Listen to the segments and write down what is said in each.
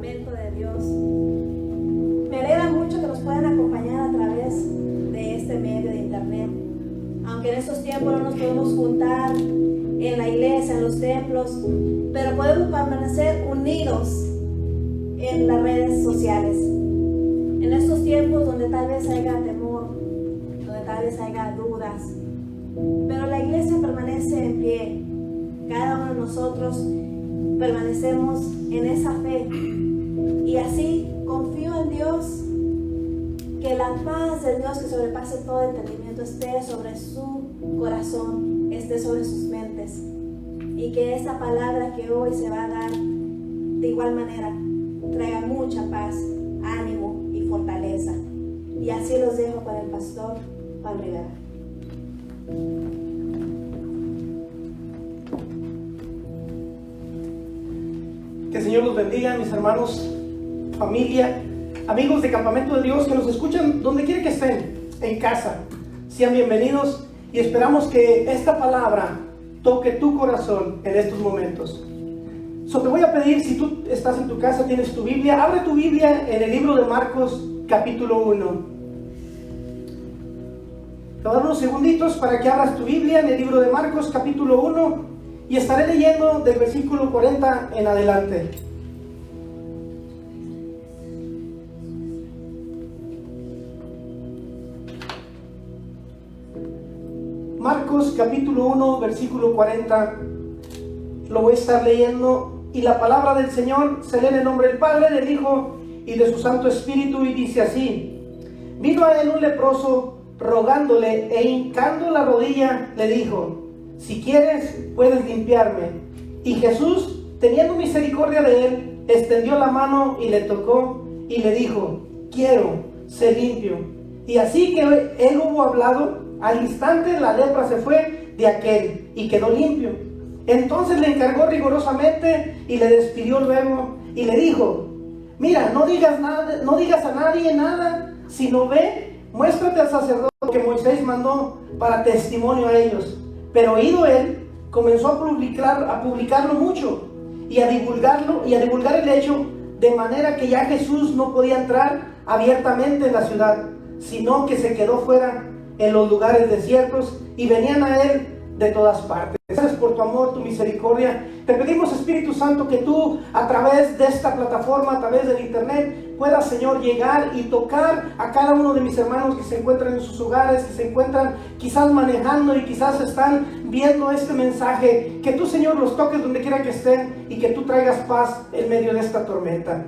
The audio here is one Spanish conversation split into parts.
campamento de Dios. Me alegra mucho que nos puedan acompañar a través de este medio de internet. Aunque en estos tiempos no nos podemos juntar en la iglesia, en los templos, pero podemos permanecer unidos en las redes sociales. En estos tiempos donde tal vez haya temor, donde tal vez haya dudas, pero la iglesia permanece en pie. Cada uno de nosotros permanecemos en esa fe, y así confío en Dios, que la paz de Dios que sobrepasa todo entendimiento esté sobre su corazón, esté sobre sus mentes, y que esta palabra que hoy se va a dar de igual manera traiga mucha paz, ánimo y fortaleza. Y así los dejo con el pastor Juan Rivera. Que el Señor los bendiga, mis hermanos, familia, amigos de Campamento de Dios que nos escuchan donde quiera que estén, en casa. Sean bienvenidos y esperamos que esta palabra toque tu corazón en estos momentos. Te voy a pedir, si tú estás en tu casa, tienes tu Biblia, abre tu Biblia en el libro de Marcos, capítulo 1. Te voy a dar unos segunditos para que abras tu Biblia en el libro de Marcos, capítulo 1. Y estaré leyendo del versículo 40 en adelante. Marcos capítulo 1, versículo 40. Lo voy a estar leyendo. Y la palabra del Señor se lee en el nombre del Padre, del Hijo y de su Santo Espíritu. Y dice así: vino a él un leproso, rogándole e hincando la rodilla, le dijo: si quieres, puedes limpiarme. Y Jesús, teniendo misericordia de él, extendió la mano y le tocó, y le dijo: quiero, sé limpio. Y así que él hubo hablado, al instante la lepra se fue de aquel, y quedó limpio. Entonces le encargó rigurosamente, y le despidió luego, y le dijo: mira, no digas a nadie nada, sino ve, muéstrate al sacerdote que Moisés mandó para testimonio a ellos. Pero oído él, comenzó a publicarlo mucho y a divulgar el hecho, de manera que ya Jesús no podía entrar abiertamente en la ciudad, sino que se quedó fuera en los lugares desiertos, y venían a él de todas partes. Gracias por tu amor, tu misericordia. Te pedimos, Espíritu Santo, que tú a través de esta plataforma, a través del internet, puedas, Señor, llegar y tocar a cada uno de mis hermanos que se encuentran en sus hogares, que se encuentran quizás manejando y quizás están viendo este mensaje. Que tú, Señor, los toques donde quiera que estén y que tú traigas paz en medio de esta tormenta.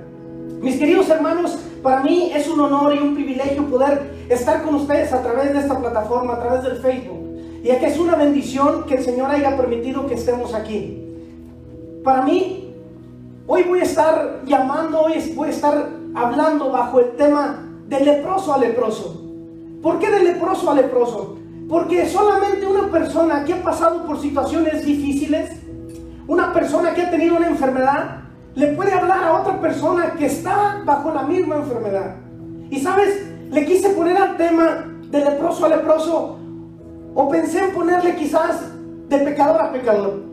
Mis queridos hermanos, para mí es un honor y un privilegio poder estar con ustedes a través de esta plataforma, a través del Facebook. Ya que es una bendición que el Señor haya permitido que estemos aquí. Para mí, hoy voy a estar hablando bajo el tema de leproso a leproso. ¿Por qué de leproso a leproso? Porque solamente una persona que ha pasado por situaciones difíciles, una persona que ha tenido una enfermedad, le puede hablar a otra persona que está bajo la misma enfermedad. Y sabes, le quise poner al tema de leproso a leproso, o pensé en ponerle quizás de pecador a pecador.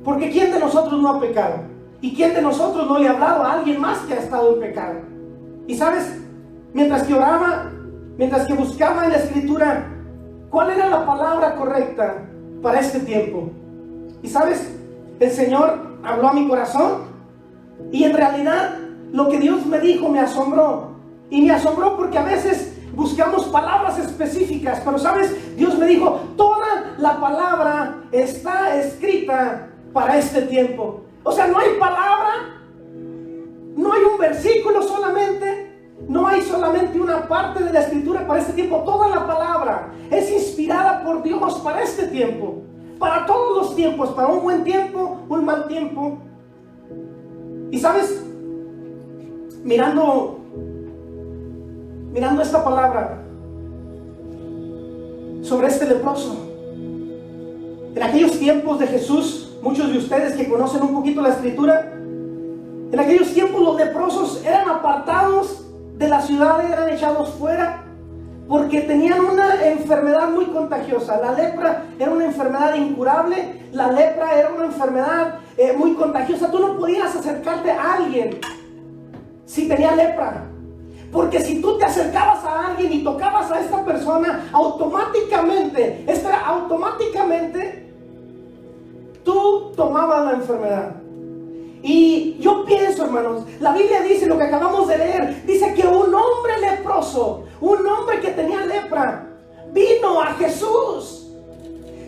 Porque ¿quién de nosotros no ha pecado? ¿Y quién de nosotros no le ha hablado a alguien más que ha estado en pecado? Y sabes, mientras que oraba, mientras que buscaba en la Escritura cuál era la palabra correcta para este tiempo. Y sabes, el Señor habló a mi corazón, y en realidad lo que Dios me dijo me asombró. Y me asombró porque a veces buscamos palabras específicas, pero sabes, Dios me dijo: toda la palabra está escrita para este tiempo. O sea, no hay palabra, no hay un versículo solamente, no hay solamente una parte de la Escritura para este tiempo. Toda la palabra es inspirada por Dios para este tiempo, para todos los tiempos, para un buen tiempo, un mal tiempo. Y sabes, mirando esta palabra sobre este leproso, en aquellos tiempos de Jesús, muchos de ustedes que conocen un poquito la Escritura, en aquellos tiempos los leprosos eran apartados de la ciudad, eran echados fuera porque tenían una enfermedad muy contagiosa. La lepra era una enfermedad incurable, la lepra era una enfermedad muy contagiosa. Tú no podías acercarte a alguien si tenía lepra. Porque si tú te acercabas a alguien y tocabas a esta persona, automáticamente tú tomabas la enfermedad. Y yo pienso, hermanos, la Biblia dice, lo que acabamos de leer, dice que un hombre leproso, un hombre que tenía lepra, vino a Jesús.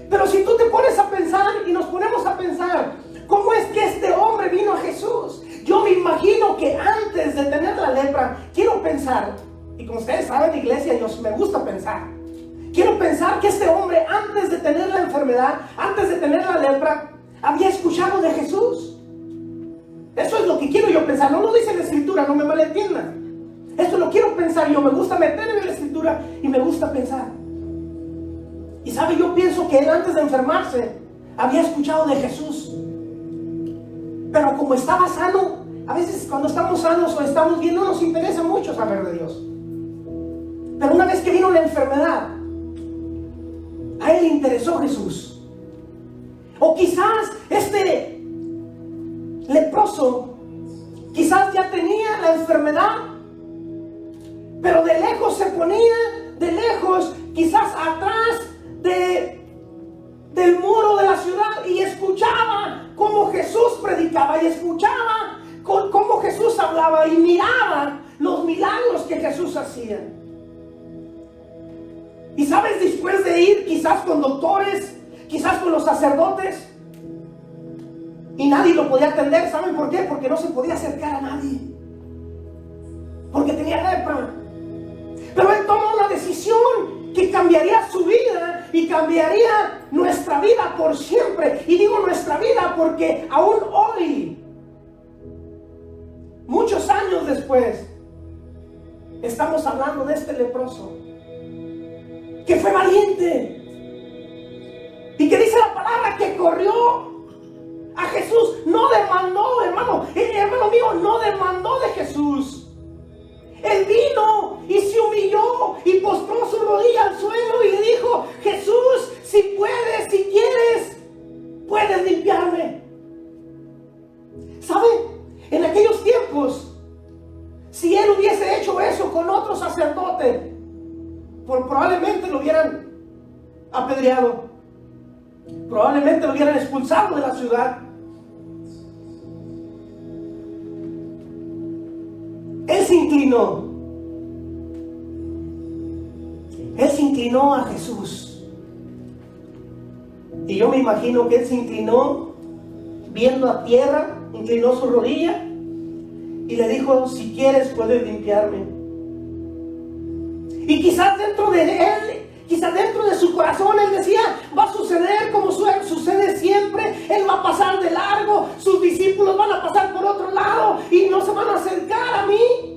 Pero si tú te pones a pensar y nos ponemos a pensar, ¿cómo es que este hombre vino a Jesús? Yo me imagino que antes de tener la lepra, quiero pensar, y como ustedes saben, iglesia, me gusta pensar. Quiero pensar que este hombre, antes de tener la enfermedad, antes de tener la lepra, había escuchado de Jesús. Eso es lo que quiero yo pensar. No lo dice la Escritura, no me malentiendan. Esto lo quiero pensar. Yo me gusta meterme en la Escritura y me gusta pensar. Y sabe, yo pienso que él antes de enfermarse había escuchado de Jesús. Pero como estaba sano, a veces cuando estamos sanos o estamos bien no nos interesa mucho saber de Dios. Pero una vez que vino la enfermedad, a él le interesó Jesús. O quizás este leproso, quizás ya tenía la enfermedad, pero de lejos se ponía, de lejos, quizás atrás del muro de la ciudad, y escuchaba cómo Jesús predicaba, y escuchaba cómo Jesús hablaba, y miraba los milagros que Jesús hacía. Y sabes, después de ir quizás con doctores, quizás con los sacerdotes, y nadie lo podía atender, ¿saben por qué? Porque no se podía acercar a nadie, porque tenía lepra. Pero él toma una decisión que cambiaría su vida y cambiaría nuestra vida por siempre. Y digo nuestra vida porque aún hoy, muchos años después, estamos hablando de este leproso que fue valiente y que dice la palabra que corrió a Jesús. No demandó, hermano mío, no demandó de Jesús. Él vino y se humilló y postró su rodilla al suelo y le dijo: Jesús, si puedes, si quieres, puedes limpiarme. ¿Sabe? En aquellos tiempos, si él hubiese hecho eso con otro sacerdote, probablemente lo hubieran apedreado, probablemente lo hubieran expulsado de la ciudad. Él se inclinó. Él se inclinó a Jesús. Y yo me imagino que él se inclinó viendo a tierra, inclinó su rodilla y le dijo: si quieres, puedes limpiarme. Y quizás dentro de él, quizás dentro de su corazón, él decía: va a suceder como sucede siempre, él va a pasar de largo, sus discípulos van a pasar por otro lado y no se van a acercar a mí.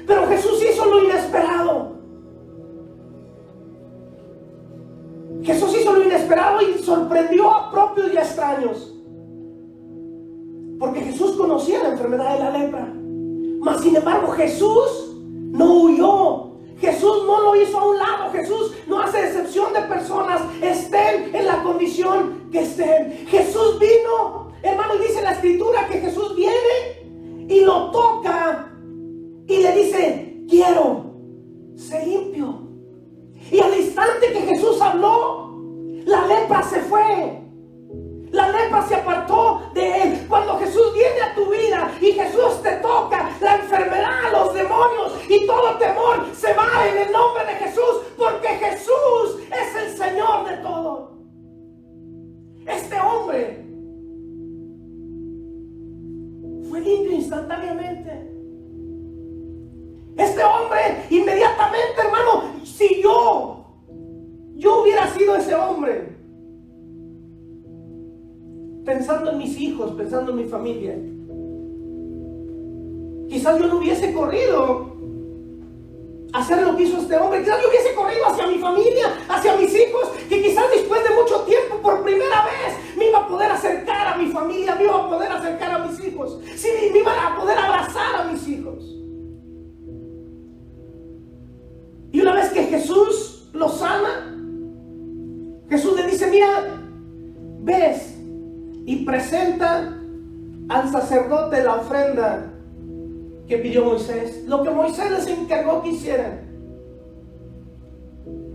Pero Jesús hizo lo inesperado. Jesús hizo lo inesperado y sorprendió a propios y a extraños, porque Jesús conocía la enfermedad de la lepra. Mas sin embargo, Jesús no huyó. Jesús no lo hizo a un lado. Jesús no hace excepción de personas, estén en la condición que estén. Jesús vino, hermano, y dice la Escritura que Jesús viene y lo toca y le dice: quiero, sé limpio. Y al instante que Jesús habló, la lepra se fue. La lepra se apartó de él. Cuando Jesús viene a tu vida y Jesús te toca, la enfermedad, los demonios y todo temor se va en el nombre de Jesús, porque Jesús es el Señor de todo. Este hombre fue limpio instantáneamente. Este hombre inmediatamente, hermano, si yo hubiera sido ese hombre, pensando en mis hijos, pensando en mi familia, quizás yo no hubiese corrido a hacer lo que hizo este hombre. Quizás yo hubiese corrido hacia mi familia, hacia mis hijos, que quizás después de mucho tiempo, por primera vez, me iba a poder acercar a mi familia, me iba a poder acercar a mis hijos, sí, me iba a poder abrazar a mis hijos. Y una vez que Jesús lo sana, Jesús le dice: mira, ves y presenta al sacerdote la ofrenda que pidió Moisés, lo que Moisés les encargó que hicieran.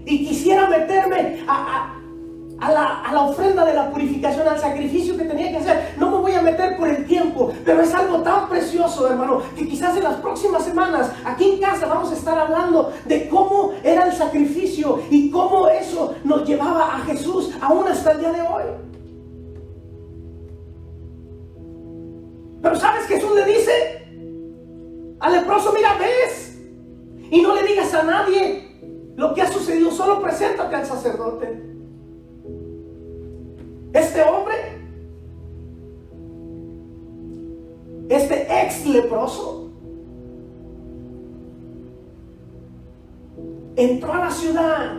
Y quisiera meterme a la ofrenda de la purificación, al sacrificio que tenía que hacer. No me voy a meter por el tiempo, pero es algo tan precioso, hermano, que quizás en las próximas semanas aquí en casa vamos a estar hablando de cómo era el sacrificio y cómo eso nos llevaba a Jesús aún hasta el día de hoy. Pero ¿sabes? Jesús le dice al leproso: mira, ves, y no le digas a nadie lo que ha sucedido, solo preséntate al sacerdote. Este hombre, este ex leproso, entró a la ciudad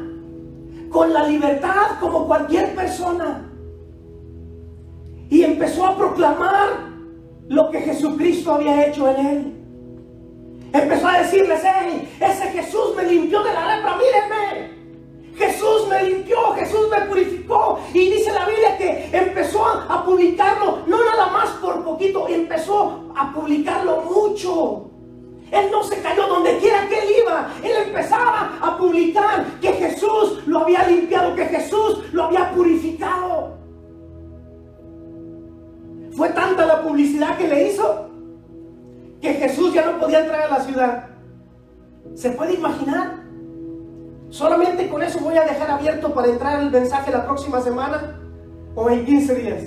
con la libertad como cualquier persona y empezó a proclamar lo que Jesucristo había hecho en él. Empezó a decirles: hey, ese Jesús me limpió de la lepra, mírenme. Jesús me limpió, Jesús me purificó. Y dice la Biblia que empezó a publicarlo, no nada más por poquito, empezó a publicarlo mucho. Él no se cayó, donde quiera que él iba, él empezaba a publicar que Jesús lo había limpiado, que Jesús lo había purificado. Fue tanta la publicidad que le hizo que Jesús ya no podía entrar a la ciudad. ¿Se puede imaginar? Solamente con eso voy a dejar abierto para entrar el mensaje la próxima semana o en 15 días.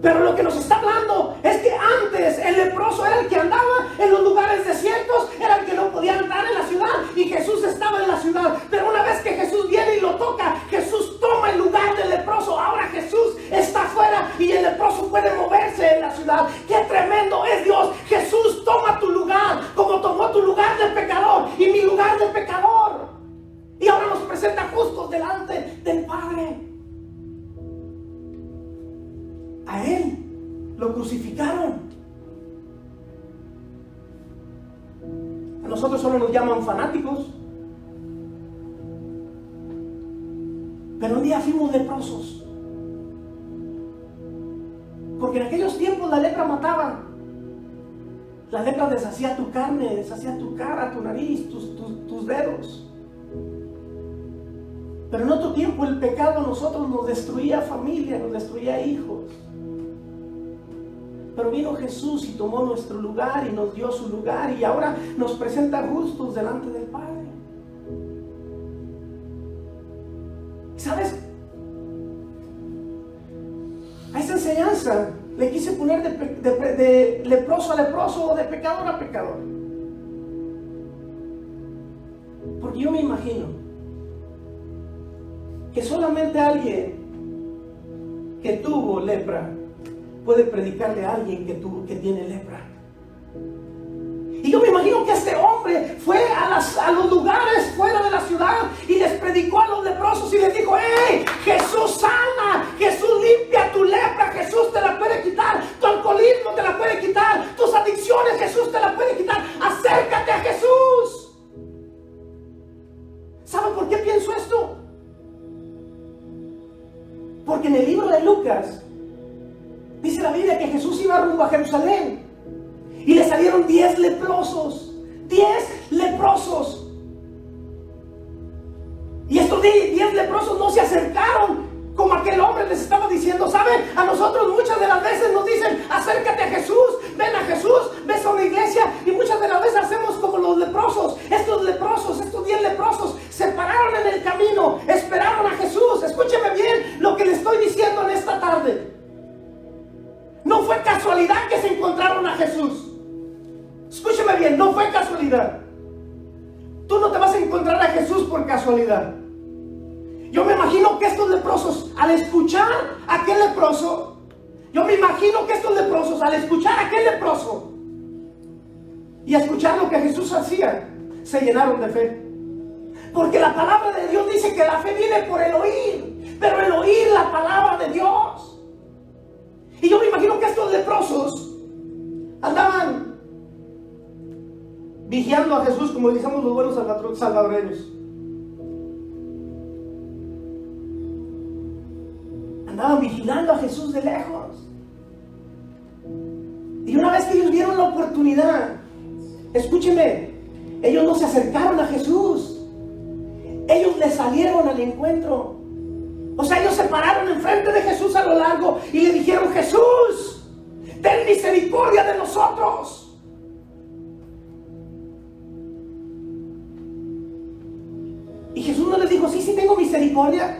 Pero lo que nos está hablando es que antes el leproso era el que andaba en los lugares desiertos, era el que no podía entrar en la ciudad, y Jesús estaba en la ciudad. Pero una vez que Jesús viene y lo toca, Jesús toma el lugar del leproso. Ahora Jesús está afuera y el leproso puede moverse en la ciudad. ¡Qué tremendo es Dios! Jesús toma tu lugar, como tomó tu lugar de pecador y mi lugar de pecador. Y ahora nos presenta justos delante del Padre. A él lo crucificaron. A nosotros solo nos llaman fanáticos, pero un día fuimos leprosos, porque en aquellos tiempos la lepra mataba. La lepra deshacía tu carne, deshacía tu cara, tu nariz, tus dedos. Pero en otro tiempo el pecado a nosotros nos destruía familia, nos destruía hijos. Pero vino Jesús y tomó nuestro lugar y nos dio su lugar, y ahora nos presenta justos delante del Padre. ¿Sabes? A esa enseñanza le quise poner de leproso a leproso o de pecador a pecador. Porque yo me imagino que solamente alguien que tuvo lepra puede predicarle a alguien que tiene lepra. Y yo me imagino que este hombre fue a los lugares fuera de la ciudad y les predicó a los leprosos y les dijo: ¡hey! Jesús sana, Jesús limpia tu lepra, Jesús te la puede quitar, tu alcoholismo te la puede quitar, tus adicciones Jesús te la puede quitar. Acércate a Jesús. ¿Saben por qué pienso esto? Porque en el libro de Lucas dice la Biblia que Jesús iba rumbo a Jerusalén y le salieron 10 leprosos. 10 leprosos. Y estos 10 leprosos no se acercaron como aquel hombre les estaba diciendo. ¿Saben? A nosotros muchas de las veces nos dicen: acércate a Jesús, ven a Jesús, ves a una iglesia. Y muchas de las veces hacemos como los leprosos. Estos 10 leprosos se pararon en el camino, esperaron a Jesús. Escúcheme bien lo que le estoy diciendo en esta tarde. No fue casualidad que se encontraron a Jesús. Escúcheme bien, no fue casualidad. Tú no te vas a encontrar a Jesús por casualidad. Yo me imagino que estos leprosos, al escuchar a aquel leproso, al escuchar a aquel leproso y a escuchar lo que Jesús hacía, se llenaron de fe. Porque la palabra de Dios dice que la fe viene por el oír, pero el oír la palabra de Dios. Y yo me imagino que estos leprosos andaban vigiando a Jesús, como decimos los buenos salvadoreños. Andaban vigilando a Jesús de lejos. Y una vez que ellos vieron dieron la oportunidad. Escúcheme, ellos no se acercaron a Jesús. Ellos le salieron al encuentro. O sea, ellos se pararon enfrente de Jesús a lo largo y le dijeron: Jesús, ten misericordia de nosotros. Y Jesús no les dijo: sí, sí tengo misericordia.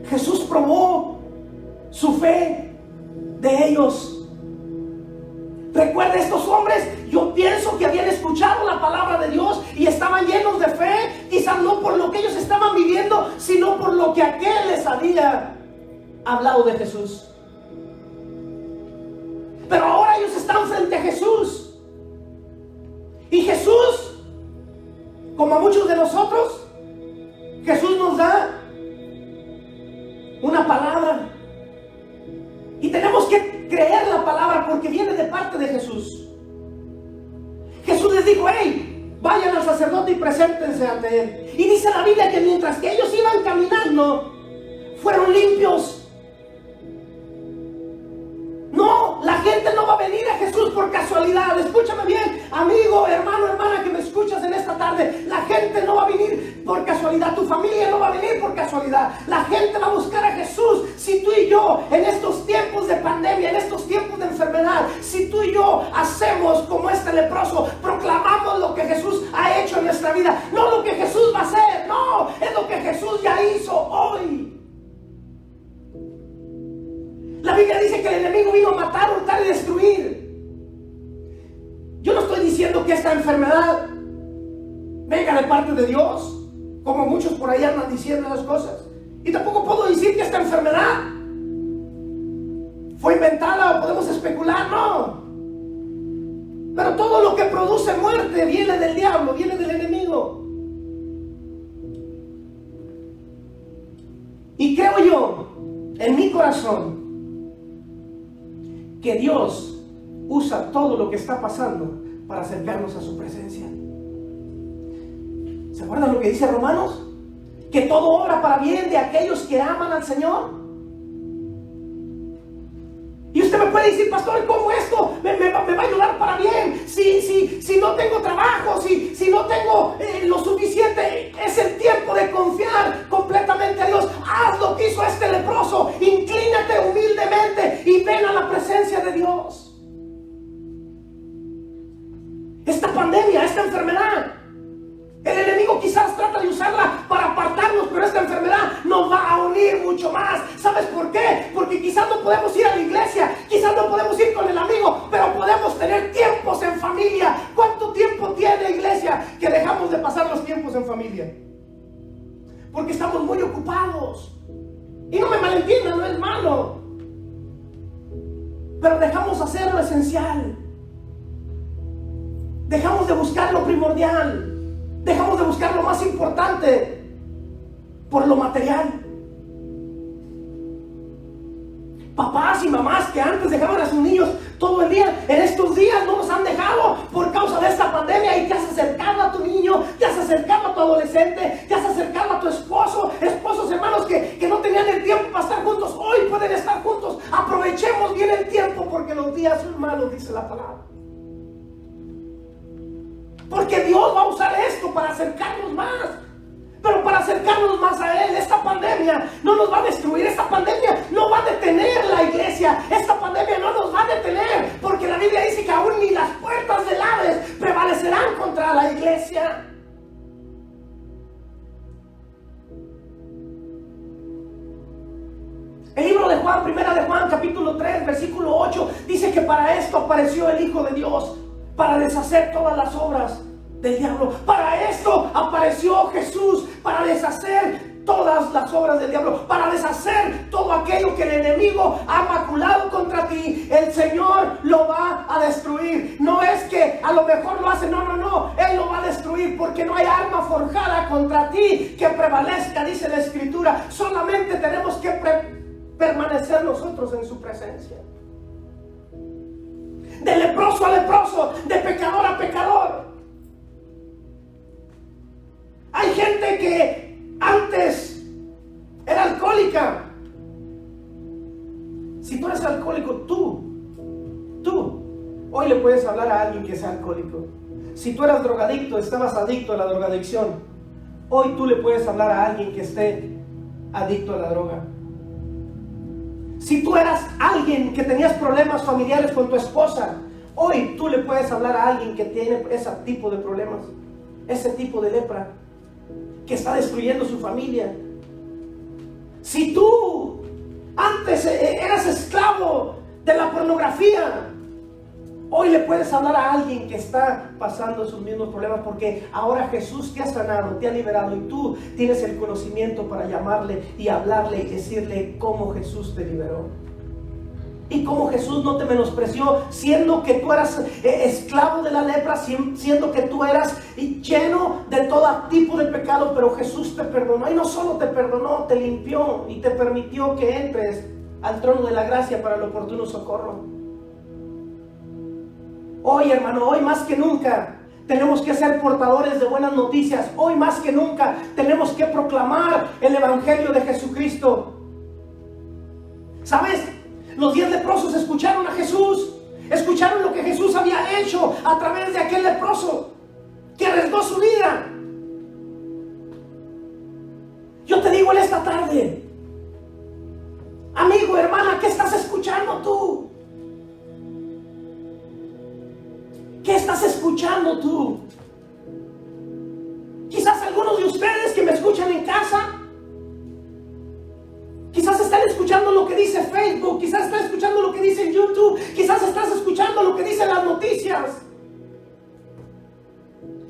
Jesús probó su fe de ellos. Recuerda, estos hombres, yo pienso que habían escuchado la palabra de Dios y estaban llenos de fe, quizás no por lo que ellos estaban viviendo, sino por lo que aquel les había hablado de Jesús. Pero ahora ellos están frente a Jesús. Y Jesús, como a muchos de nosotros, Jesús nos da una palabra. Y tenemos que creer la palabra porque viene de parte de Jesús. Jesús les dijo: hey, vayan al sacerdote y preséntense ante él. Y dice la Biblia que mientras que ellos iban caminando, fueron limpios. No, la gente no va a venir a Jesús por casualidad. Escúchame bien, amigo, hermano, hermana que me escuchas en esta tarde. La gente no va a venir por casualidad. Tu familia no va a venir por casualidad. La gente va a buscar a Jesús. Si tú y yo, en estos tiempos de pandemia, en estos tiempos de enfermedad, si tú y yo hacemos como este leproso, proclamamos lo que Jesús ha hecho en nuestra vida, no lo que Jesús va a hacer, no, es lo que Jesús ya hizo hoy. La Biblia dice que el enemigo vino a matar, hurtar y destruir. Yo no estoy diciendo que esta enfermedad venga de parte de Dios, como muchos por ahí andan diciendo esas cosas. Y tampoco puedo decir que esta enfermedad fue inventada o podemos especular, no. Pero todo lo que produce muerte viene del diablo, viene del enemigo. Y creo yo, en mi corazón, que Dios usa todo lo que está pasando para acercarnos a su presencia. ¿Se acuerdan lo que dice Romanos? Que todo obra para bien de aquellos que aman al Señor. Y usted me puede decir: pastor, ¿cómo esto me va a ayudar para bien? Si no tengo trabajo, si no tengo lo suficiente, es el tiempo de confiar completamente a Dios. Haz lo que hizo este leproso. Inclínate humildemente y ven a la presencia de Dios. Esta pandemia, esta enfermedad, el enemigo quizás trata de usarla para apartarnos, pero esta enfermedad nos va a unir mucho más. ¿Sabes por qué? Porque quizás no podemos ir a la iglesia, quizás no podemos ir con el amigo, pero podemos tener tiempos en familia. ¿Cuánto tiempo tiene, iglesia, que dejamos de pasar los tiempos en familia? Porque estamos muy ocupados. Y no me malentiendan, no es malo, pero dejamos hacer lo esencial. Dejamos de buscar lo primordial. Dejamos de buscar lo más importante por lo material. Papás y mamás que antes dejaban a sus niños todo el día, en estos días no los han dejado por causa de esta pandemia, y te has acercado a tu niño, te has acercado a tu adolescente, te has acercado a tu esposo. Esposos, hermanos, que no tenían el tiempo para estar juntos, hoy pueden estar juntos. Aprovechemos bien el tiempo porque los días son malos, dice la palabra. Porque Dios va a usar esto para acercarnos más. Pero para acercarnos más a Él. Esta pandemia no nos va a destruir. Esta pandemia no va a detener la iglesia. Esta pandemia no nos va a detener. Porque la Biblia dice que aún ni las puertas del Hades prevalecerán contra la iglesia. El libro de Juan, primera de Juan, capítulo 3, versículo 8, dice que para esto apareció el Hijo de Dios, para deshacer todas las obras del diablo. Para esto apareció Jesús, para deshacer todas las obras del diablo, para deshacer todo aquello que el enemigo ha maculado contra ti. El Señor lo va a destruir. No es que a lo mejor lo hace, no, Él lo va a destruir, porque no hay arma forjada contra ti que prevalezca, dice la Escritura. Solamente tenemos que permanecer nosotros en su presencia. De leproso a leproso, de pecador a pecador. Hay gente que antes era alcohólica. Si tú eres alcohólico, tú Hoy le puedes hablar a alguien que sea alcohólico. Si tú eras drogadicto, estabas adicto a la drogadicción, hoy tú le puedes hablar a alguien que esté adicto a la droga. Si tú eras alguien que tenías problemas familiares con tu esposa, hoy tú le puedes hablar a alguien que tiene ese tipo de problemas, ese tipo de lepra, que está destruyendo su familia. Si tú antes eras esclavo de la pornografía, hoy le puedes hablar a alguien que está pasando esos mismos problemas, porque ahora Jesús te ha sanado, te ha liberado, y tú tienes el conocimiento para llamarle y hablarle y decirle cómo Jesús te liberó. Y cómo Jesús no te menospreció, siendo que tú eras esclavo de la lepra, siendo que tú eras lleno de todo tipo de pecado, pero Jesús te perdonó. Y no solo te perdonó, te limpió y te permitió que entres al trono de la gracia para el oportuno socorro. Hoy, hermano, hoy más que nunca tenemos que ser portadores de buenas noticias. Hoy más que nunca tenemos que proclamar el evangelio de Jesucristo. ¿Sabes? Los 10 leprosos escucharon a Jesús, escucharon lo que Jesús había hecho a través de aquel leproso que arriesgó su vida. Yo te digo en esta tarde, amigo, hermana, ¿qué estás escuchando tú? ¿Qué estás escuchando tú? Quizás algunos de ustedes que me escuchan en casa, quizás están escuchando lo que dice Facebook, quizás están escuchando lo que dice YouTube, quizás estás escuchando lo que dicen las noticias.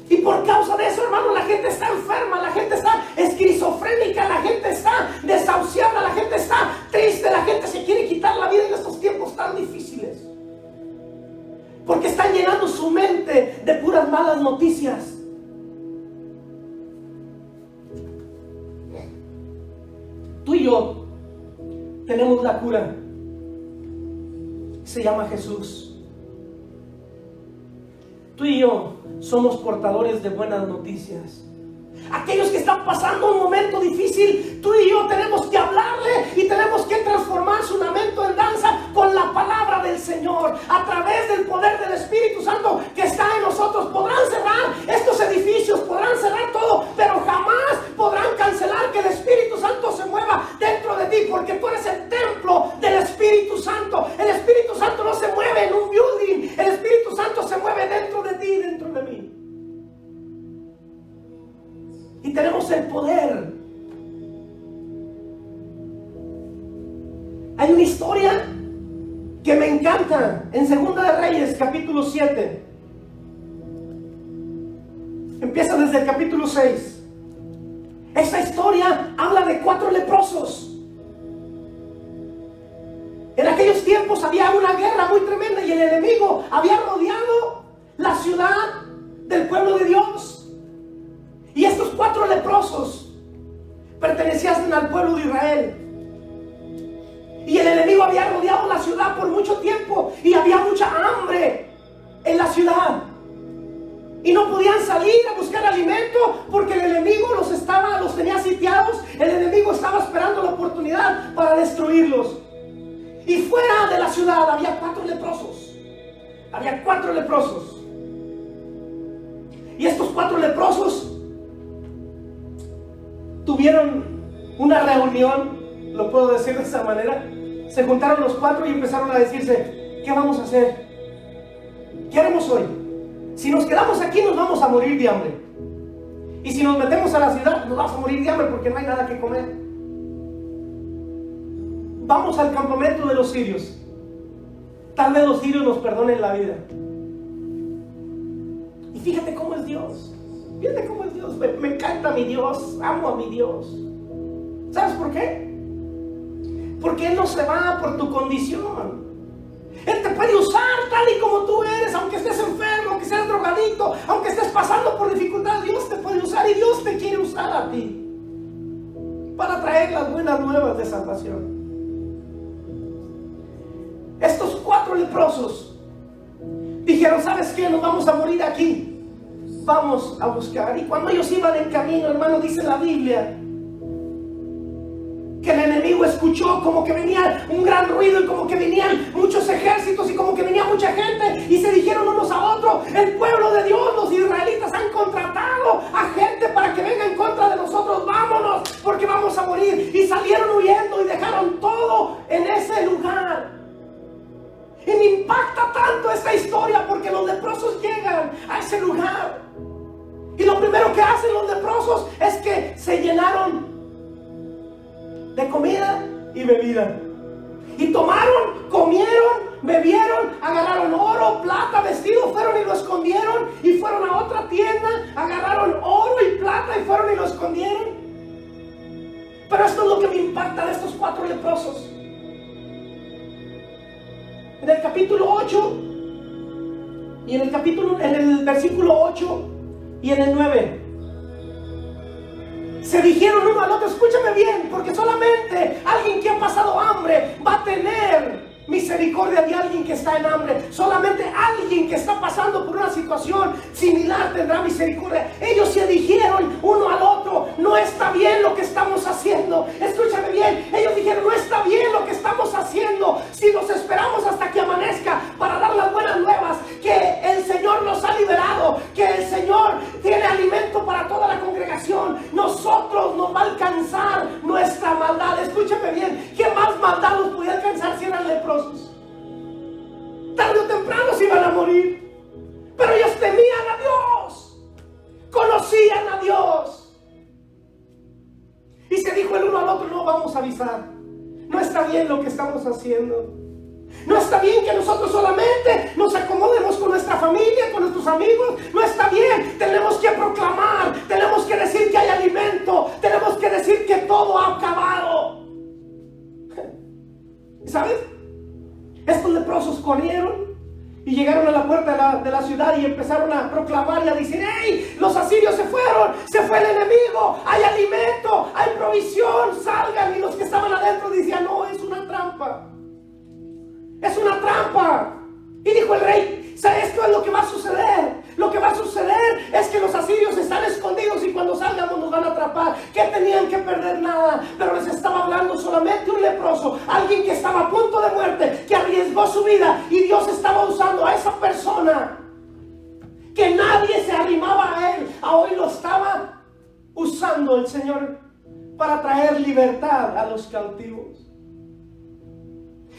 Y por causa de eso, hermano, la gente está enferma, la gente está esquizofrénica, la gente está desahuciada, la gente está triste, la gente se quiere quitar la vida en estos tiempos tan difíciles. Porque están llenando su mente de puras malas noticias. Tú y yo tenemos la cura. Se llama Jesús. Tú y yo somos portadores de buenas noticias. Aquellos que están pasando un momento difícil, tú y yo tenemos que hablarle y tenemos que transformar su lamento en danza con la palabra del Señor, a través del poder del Espíritu Santo que está en nosotros. Podrán cerrar estos edificios, podrán cerrar todo, pero jamás podrán cancelar que el Espíritu Santo se mueva dentro de ti, porque tú eres el templo del Espíritu Santo. El Espíritu Santo no se mueve en un building, el Espíritu Santo se mueve dentro de ti y dentro de mí. Y tenemos el poder. Hay una historia que me encanta en Segunda de Reyes, capítulo 7. Empieza desde el capítulo 6. Esta historia habla de 4 leprosos. En aquellos tiempos había una guerra muy tremenda y el enemigo había rodeado la ciudad del pueblo de Dios. Y estos 4 leprosos pertenecían al pueblo de Israel. Y el enemigo había rodeado la ciudad por mucho tiempo y había mucha hambre en la ciudad. Y no podían salir a buscar alimento porque el enemigo los tenía sitiados. El enemigo estaba esperando la oportunidad para destruirlos. Y fuera de la ciudad había 4 leprosos. Había 4 leprosos. Y estos 4 leprosos tuvieron una reunión, lo puedo decir de esa manera. Se juntaron los 4 y empezaron a decirse: ¿qué vamos a hacer? ¿Qué haremos hoy? Si nos quedamos aquí nos vamos a morir de hambre. Y si nos metemos a la ciudad nos vamos a morir de hambre porque no hay nada que comer. Vamos al campamento de los sirios. Tal vez los sirios nos perdonen la vida. Y fíjate cómo es Dios. Fíjate cómo es Dios. Me encanta mi Dios. Amo a mi Dios. ¿Sabes por qué? Porque Él no se va por tu condición. Él te puede usar tal y como tú eres, aunque estés enfermo, aunque seas drogadicto, aunque estés pasando por dificultades. Dios te puede usar y Dios te quiere usar a ti para traer las buenas nuevas de salvación. Estos 4 leprosos dijeron: ¿sabes qué? Nos vamos a morir aquí. Vamos a buscar. Y cuando ellos iban en camino, hermano, dice la Biblia que el enemigo enemigo escuchó como que venía un gran ruido y como que venían muchos ejércitos y como que venía mucha gente, y se dijeron unos a otros: el pueblo de Dios, los israelitas han contratado a gente para que venga en contra de nosotros, vámonos porque vamos a morir. Y salieron huyendo y dejaron todo en ese lugar. Y me impacta tanto esta historia porque los leprosos llegan a ese lugar, y lo primero que hacen los leprosos es que se llenaron de comida y bebida. Y tomaron, comieron, bebieron, agarraron oro, plata, vestido, fueron y lo escondieron. Y fueron a otra tienda, agarraron oro y plata y fueron y lo escondieron. Pero esto es lo que me impacta de estos 4 leprosos. En el capítulo 8 y en el versículo 8 y en el 9 se dijeron uno al otro: escúchame bien, porque solamente alguien que ha pasado hambre va a tener misericordia de alguien que está en hambre. Solamente alguien que está pasando por una situación similar tendrá misericordia. Ellos se dijeron uno al otro: no está bien lo que estamos haciendo. Escúchame bien, ellos dijeron: no está bien lo que estamos haciendo. Si nos esperamos hasta que amanezca para dar las buenas nuevas, que el Señor nos ha liberado, que el Señor tiene alimento para toda la congregación, nosotros nos va a alcanzar nuestra maldad. Escúchame bien, ¿qué más maldad nos podía alcanzar si eran leprosos? Tarde o temprano se iban a morir. Pero ellos temían a Dios, conocían a Dios. Y se dijo el uno al otro: no, vamos a avisar. No está bien lo que estamos haciendo. No está bien que nosotros solamente nos acomodemos con nuestra familia, con nuestros amigos. No está bien. Tenemos que proclamar, tenemos que decir que hay alimento, tenemos que decir que todo ha acabado. ¿Sabes? Estos leprosos corrieron y llegaron a la puerta de la ciudad y empezaron a proclamar y a decir: ¡hey! Los asirios se fueron, se fue el enemigo, hay alimento, hay provisión, salgan. Y los que estaban adentro decían: no, es una trampa, es una trampa. Y dijo el rey: esto es lo que va a suceder. Lo que va a suceder es que los asirios están escondidos y cuando salgamos nos van a atrapar. Que tenían que perder nada. Pero les estaba hablando solamente un leproso, alguien que estaba a punto de muerte, que arriesgó su vida, y Dios estaba usando a esa persona que nadie se arrimaba a él. A hoy lo estaba usando el Señor para traer libertad a los cautivos.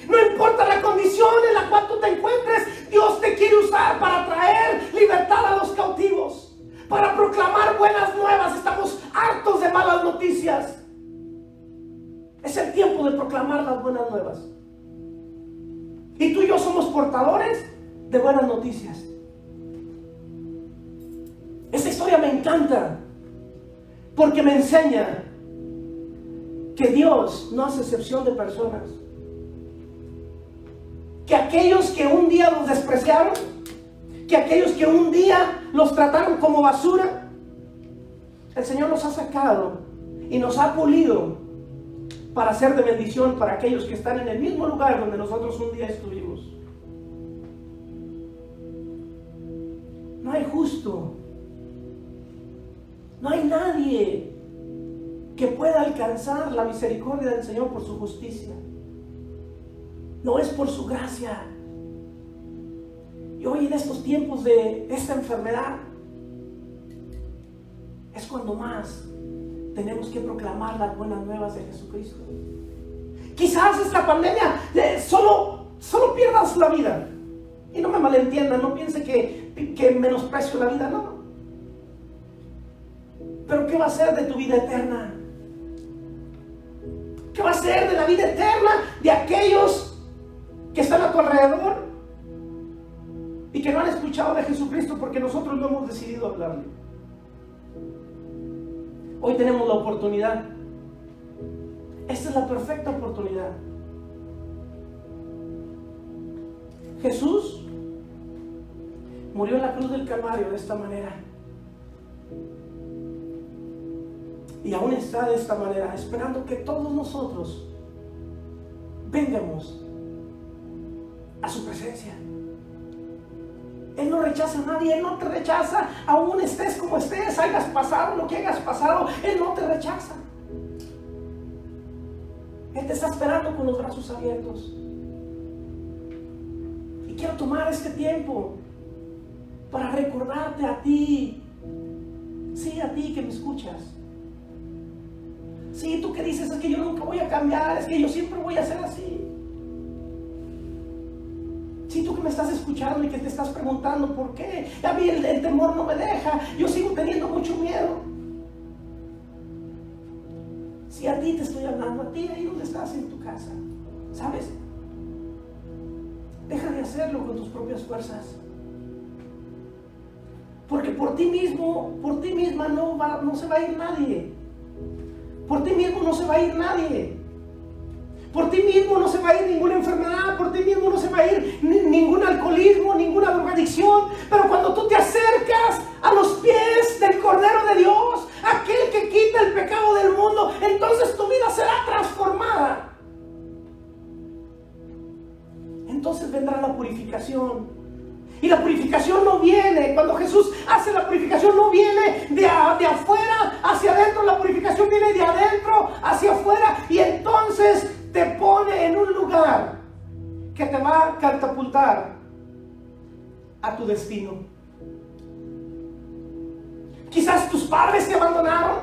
No importa la condición en la cual tú te encuentres, Dios te quiere usar para traer libertad a los cautivos, para proclamar buenas nuevas. Estamos hartos de malas noticias. Es el tiempo de proclamar las buenas nuevas. Y tú y yo somos portadores de buenas noticias. Esta historia me encanta porque me enseña que Dios no hace excepción de personas. Que aquellos que un día los despreciaron, que aquellos que un día los trataron como basura, el Señor los ha sacado y nos ha pulido para ser de bendición para aquellos que están en el mismo lugar donde nosotros un día estuvimos. No hay justo, no hay nadie que pueda alcanzar la misericordia del Señor por su justicia. No es por su gracia. Y hoy en estos tiempos de esta enfermedad es cuando más tenemos que proclamar las buenas nuevas de Jesucristo. Quizás esta pandemia solo pierdas la vida. Y no me malentiendan, no piense que menosprecio la vida, no. Pero ¿qué va a ser de tu vida eterna? ¿Qué va a ser de la vida eterna de aquellos que están a tu alrededor y que no han escuchado de Jesucristo porque nosotros no hemos decidido hablarle? Hoy tenemos la oportunidad. Esta es la perfecta oportunidad. Jesús murió en la cruz del Calvario de esta manera. Y aún está de esta manera, esperando que todos nosotros vengamos a su presencia. Él no rechaza a nadie, Él no te rechaza, aún estés como estés, hayas pasado lo que hayas pasado, Él no te rechaza. Él Él te está esperando con los brazos abiertos. Y quiero tomar este tiempo para recordarte a ti. Sí, a ti que me escuchas. Sí, tú que dices, es que yo nunca voy a cambiar, es que yo siempre voy a ser así. Sí, tú que me estás escuchando y que te estás preguntando por qué. A mí el temor no me deja, yo sigo teniendo mucho miedo. Sí, a ti te estoy hablando, a ti ahí donde estás en tu casa. ¿Sabes? Deja de hacerlo con tus propias fuerzas. Porque por ti mismo, por ti misma no se va a ir nadie. Por ti mismo no se va a ir nadie. Por ti mismo no se va a ir ninguna enfermedad. Por ti mismo no se va a ir ningún alcoholismo, ninguna drogadicción. Pero cuando tú te acercas a los pies del Cordero de Dios, aquel que quita el pecado del mundo, entonces tu vida será transformada. Entonces vendrá la purificación. Y la purificación no viene, cuando Jesús hace la purificación, no viene de afuera hacia adentro, la purificación viene de adentro hacia afuera, y entonces te pone en un lugar que te va a catapultar a tu destino. Quizás tus padres te abandonaron,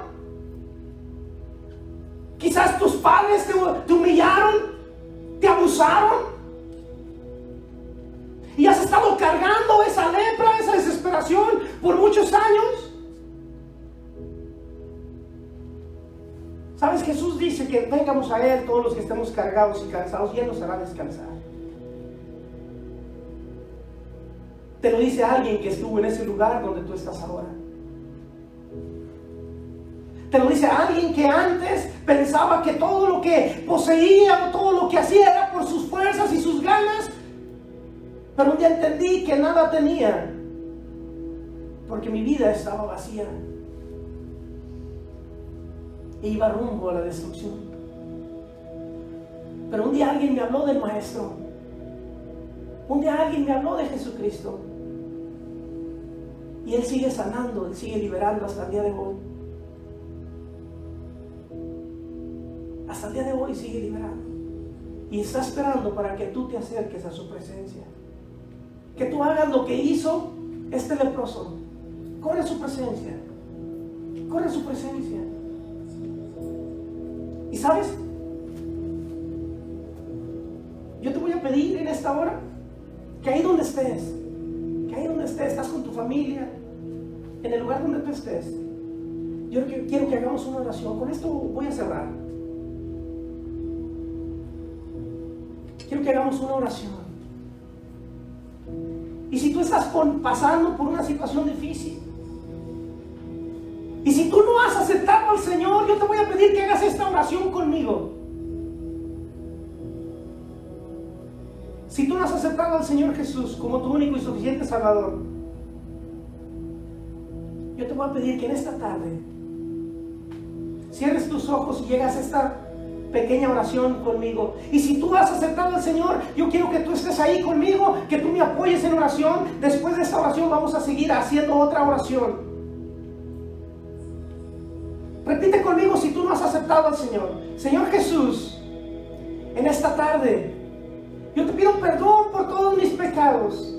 quizás tus padres te humillaron, te abusaron, y has estado cargando esa lepra, esa desesperación por muchos años. ¿Sabes? Jesús dice que vengamos a Él todos los que estemos cargados y cansados, y Él nos hará descansar. Te lo dice alguien que estuvo en ese lugar donde tú estás ahora. Te lo dice alguien que antes pensaba que todo lo que poseía o todo lo que hacía era por sus fuerzas y sus ganas. Pero un día entendí que nada tenía, porque mi vida estaba vacía e iba rumbo a la destrucción. Pero un día alguien me habló del Maestro, un día alguien me habló de Jesucristo, y Él sigue sanando, Él sigue liberando hasta el día de hoy. Hasta el día de hoy sigue liberando, y está esperando para que tú te acerques a su presencia. Que tú hagas lo que hizo este leproso. Corre a su presencia. Corre a su presencia. ¿Y sabes? Yo te voy a pedir en esta hora que ahí donde estés, estás con tu familia, en el lugar donde tú estés, yo quiero que hagamos una oración. Con esto voy a cerrar. Quiero que hagamos una oración. Y si tú estás pasando por una situación difícil, y si tú no has aceptado al Señor, yo te voy a pedir que hagas esta oración conmigo. Si tú no has aceptado al Señor Jesús como tu único y suficiente Salvador, yo te voy a pedir que en esta tarde cierres tus ojos y llegas a esta pequeña oración conmigo. Y si tú has aceptado al Señor, yo quiero que tú estés ahí conmigo, que tú me apoyes en oración. Después de esta oración vamos a seguir haciendo otra oración. Repite conmigo si tú no has aceptado al Señor. Señor Jesús, en esta tarde yo te pido perdón por todos mis pecados.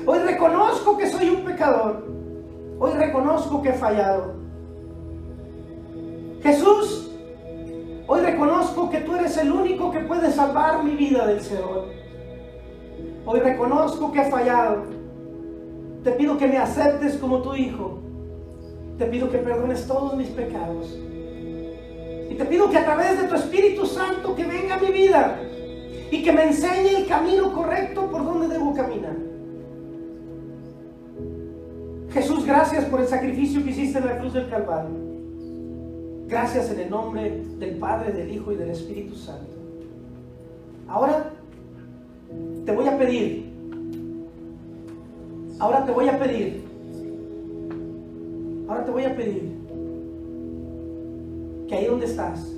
Hoy reconozco que soy un pecador. Hoy reconozco que he fallado. Jesús, hoy reconozco que tú eres el único que puede salvar mi vida del Señor. Hoy reconozco que he fallado. Te pido que me aceptes como tu hijo. Te pido que perdones todos mis pecados. Y te pido que a través de tu Espíritu Santo que venga a mi vida y que me enseñe el camino correcto por donde debo caminar. Jesús, gracias por el sacrificio que hiciste en la cruz del Calvario. Gracias en el nombre del Padre, del Hijo y del Espíritu Santo. Ahora te voy a pedir que ahí donde estás,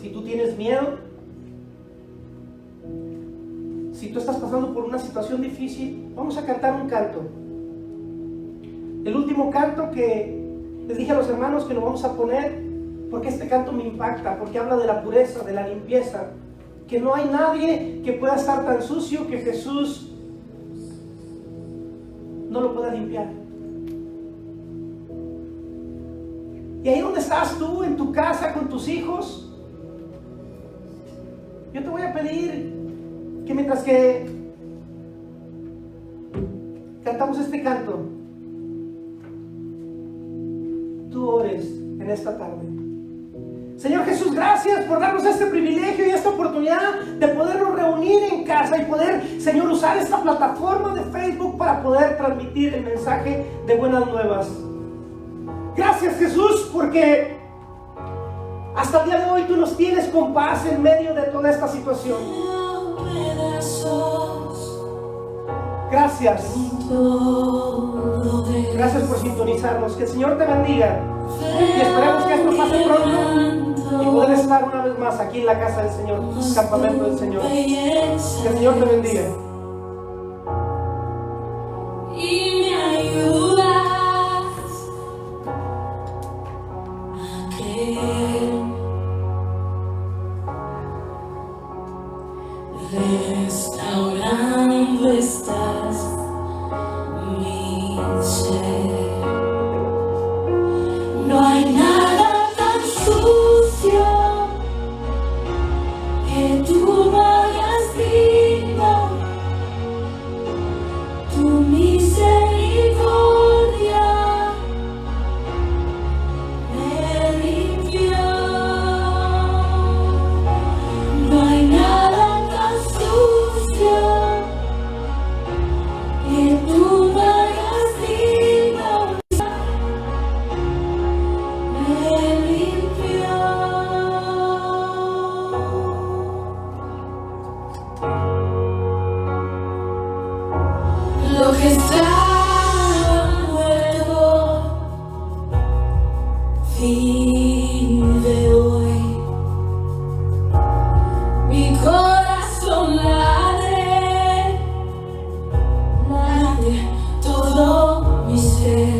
si tú tienes miedo, si tú estás pasando por una situación difícil, vamos a cantar un canto. El último canto que les dije a los hermanos que lo vamos a poner Porque este canto me impacta, porque habla de la pureza, de la limpieza, que no hay nadie que pueda estar tan sucio que Jesús no lo pueda limpiar. Y ahí donde estás tú, en tu casa, con tus hijos, yo te voy a pedir que mientras que cantamos este canto, tú ores en esta tarde. Señor Jesús, gracias por darnos este privilegio y esta oportunidad de podernos reunir en casa y poder, Señor, usar esta plataforma de Facebook para poder transmitir el mensaje de buenas nuevas. Gracias, Jesús, porque hasta el día de hoy tú nos tienes con paz en medio de toda esta situación. Gracias. Gracias por sintonizarnos. Que el Señor te bendiga. Y esperemos que esto pase pronto y poder estar una vez más aquí en la casa del Señor, campamento del Señor. Que el Señor te bendiga. Y me ayudas a creer, restaurando estás mi ser. No hay nada tan sucio que tú no hayas visto. Tu misericordia me limpió. No hay nada tan sucio que tú no hayas visto. Me limpió. Lo que estaba muerto vive hoy. Mi corazón late, late todo mi ser.